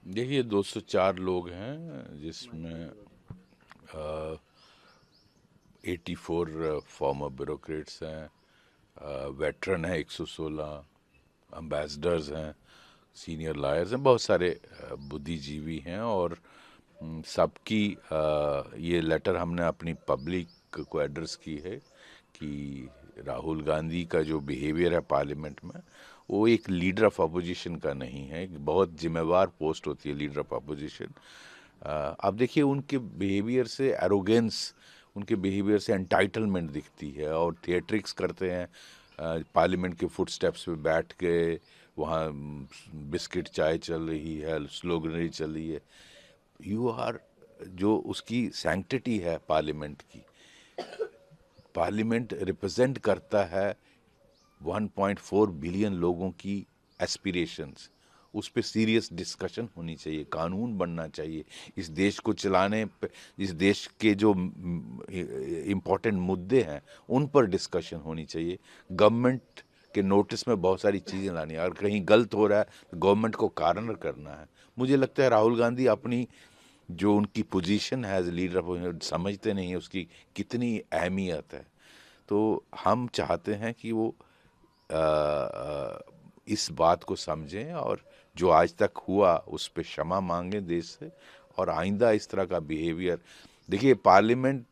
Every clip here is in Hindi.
देखिए 204 लोग हैं जिसमें 84 फॉर्मर ब्यूरोक्रेट्स हैं, वेटरन है 116, एम्बेसडर्स हैं, सीनियर लायर्स हैं, बहुत सारे बुद्धिजीवी हैं। और सबकी ये लेटर हमने अपनी पब्लिक को एड्रेस की है कि राहुल गांधी का जो बिहेवियर है पार्लियामेंट में, वो एक लीडर ऑफ अपोजिशन का नहीं है। एक बहुत जिम्मेवार पोस्ट होती है लीडर ऑफ अपोजिशन। अब देखिए उनके बिहेवियर से एरोगेंस, उनके बिहेवियर से एंटाइटलमेंट दिखती है और थिएट्रिक्स करते हैं। पार्लियामेंट के फुट स्टेप्स पे बैठ के वहाँ बिस्किट चाय चल रही है, स्लोगनरी चल रही है। यू आर, जो उसकी सैंक्टिटी है पार्लियामेंट की, पार्लियामेंट रिप्रेजेंट करता है 1.4 बिलियन लोगों की एस्पिरेशंस। उस पर सीरियस डिस्कशन होनी चाहिए, कानून बनना चाहिए। इस देश को चलाने पे, इस देश के जो इम्पोर्टेंट मुद्दे हैं उन पर डिस्कशन होनी चाहिए। गवर्नमेंट के नोटिस में बहुत सारी चीज़ें लानी है। अगर कहीं गलत हो रहा है तो गवर्नमेंट को कारण करना है। मुझे लगता है राहुल गांधी अपनी जो उनकी पोजीशन है एज लीडर ऑफ, समझते नहीं है उसकी कितनी अहमियत है। तो हम चाहते हैं कि वो इस बात को समझें और जो आज तक हुआ उस पर क्षमा मांगें देश से, और आइंदा इस तरह का बिहेवियर। देखिए parliament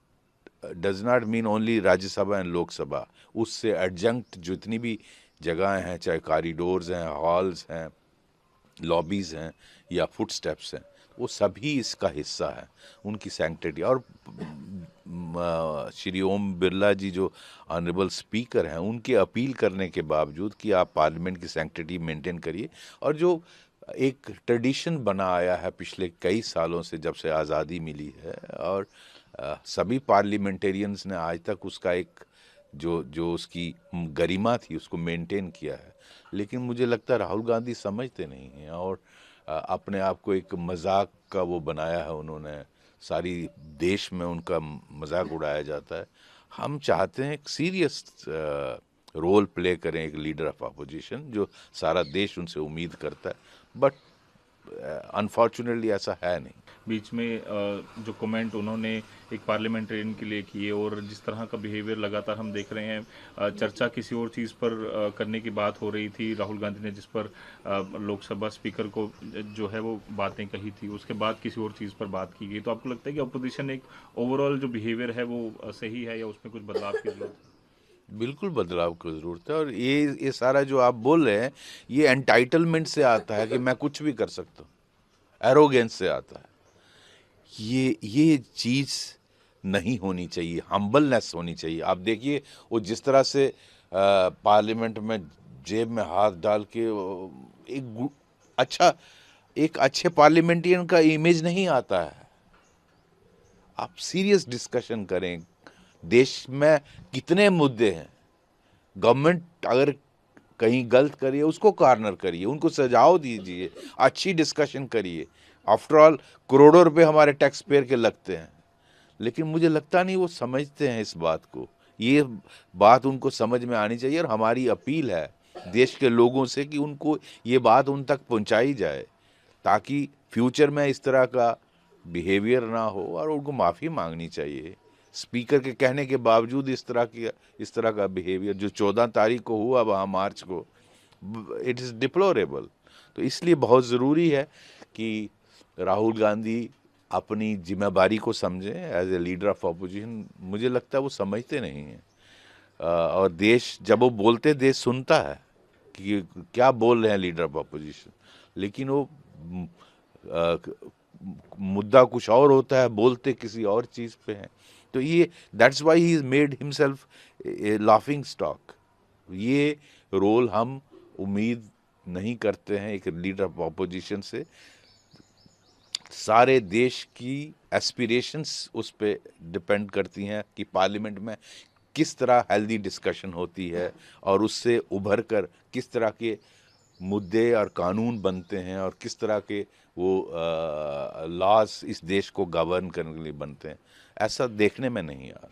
does not mean only Rajya Sabha and Lok Sabha, उससे एडजंक्ट जितनी भी जगहें हैं, चाहे कॉरिडोर्स हैं, हॉल्स हैं, लॉबीज़ हैं या फुट स्टेप्स हैं, वो सभी इसका हिस्सा है, उनकी सैंक्टिटी। और श्री ओम बिरला जी जो ऑनरेबल स्पीकर हैं, उनके अपील करने के बावजूद कि आप पार्लियामेंट की सैंक्टिटी मेंटेन करिए, और जो एक ट्रेडिशन बना आया है पिछले कई सालों से जब से आज़ादी मिली है, और सभी पार्लियामेंटेरियंस ने आज तक उसका एक जो जो उसकी गरिमा थी उसको मेंटेन किया है। लेकिन मुझे लगता है राहुल गांधी समझते नहीं हैं और अपने आप को एक मजाक का वो बनाया है उन्होंने। सारी देश में उनका मजाक उड़ाया जाता है। हम चाहते हैं एक सीरियस रोल प्ले करें, एक लीडर ऑफ अपोजिशन, जो सारा देश उनसे उम्मीद करता है। बट अनफॉर्चुनेटली ऐसा है नहीं। बीच में जो कमेंट उन्होंने एक पार्लियामेंटेरियन के लिए किए और जिस तरह का बिहेवियर लगातार हम देख रहे हैं, चर्चा किसी और चीज़ पर करने की बात हो रही थी, राहुल गांधी ने जिस पर लोकसभा स्पीकर को जो है वो बातें कही थी, उसके बाद किसी और चीज़ पर बात की गई। तो आपको लगता है कि अपोजिशन एक ओवरऑल जो बिहेवियर है वो सही है या उसमें कुछ बदलाव की जरूरत है? बिल्कुल बदलाव की ज़रूरत है। और ये सारा जो आप बोल रहे हैं, ये एंटाइटलमेंट से आता है कि मैं कुछ भी कर सकता हूँ, एरोगेंस से आता है। ये चीज़ नहीं होनी चाहिए, हम्बलनेस होनी चाहिए। आप देखिए वो जिस तरह से पार्लियामेंट में जेब में हाथ डाल के अच्छा, एक अच्छे पार्लियामेंटियन का इमेज नहीं आता है। आप सीरियस डिस्कशन करें, देश में कितने मुद्दे हैं, गवर्नमेंट अगर कहीं गलत करिए उसको कॉर्नर करिए, उनको सजाओ दीजिए, अच्छी डिस्कशन करिए। आफ्टर ऑल करोड़ों रुपए हमारे टैक्स पेयर के लगते हैं। लेकिन मुझे लगता नहीं वो समझते हैं इस बात को। ये बात उनको समझ में आनी चाहिए और हमारी अपील है देश के लोगों से कि उनको ये बात उन तक पहुंचाई जाए, ताकि फ्यूचर में इस तरह का बिहेवियर ना हो। और उनको माफ़ी मांगनी चाहिए। स्पीकर के कहने के बावजूद इस तरह का बिहेवियर जो 14 तारीख को हुआ वहाँ मार्च को, इट इज़ डिप्लोरेबल। तो इसलिए बहुत ज़रूरी है कि राहुल गांधी अपनी जिम्मेदारी को समझें as a leader of opposition. मुझे लगता है वो समझते नहीं हैं। और देश जब वो बोलते, देश सुनता है कि क्या बोल रहे हैं लीडर ऑफ अपोजिशन। लेकिन वो मुद्दा कुछ और होता है, बोलते किसी और चीज़ पे हैं। तो ये that's why he is made himself A laughing stock. ये रोल हम उम्मीद नहीं करते हैं एक लीडर ऑफ अपोजिशन से। सारे देश की एस्पिरेशंस उस पे डिपेंड करती हैं कि पार्लियामेंट में किस तरह हेल्दी डिस्कशन होती है और उससे उभर कर किस तरह के मुद्दे और कानून बनते हैं और किस तरह के वो लॉज इस देश को गवर्न करने के लिए बनते हैं। ऐसा देखने में नहीं आ रहा।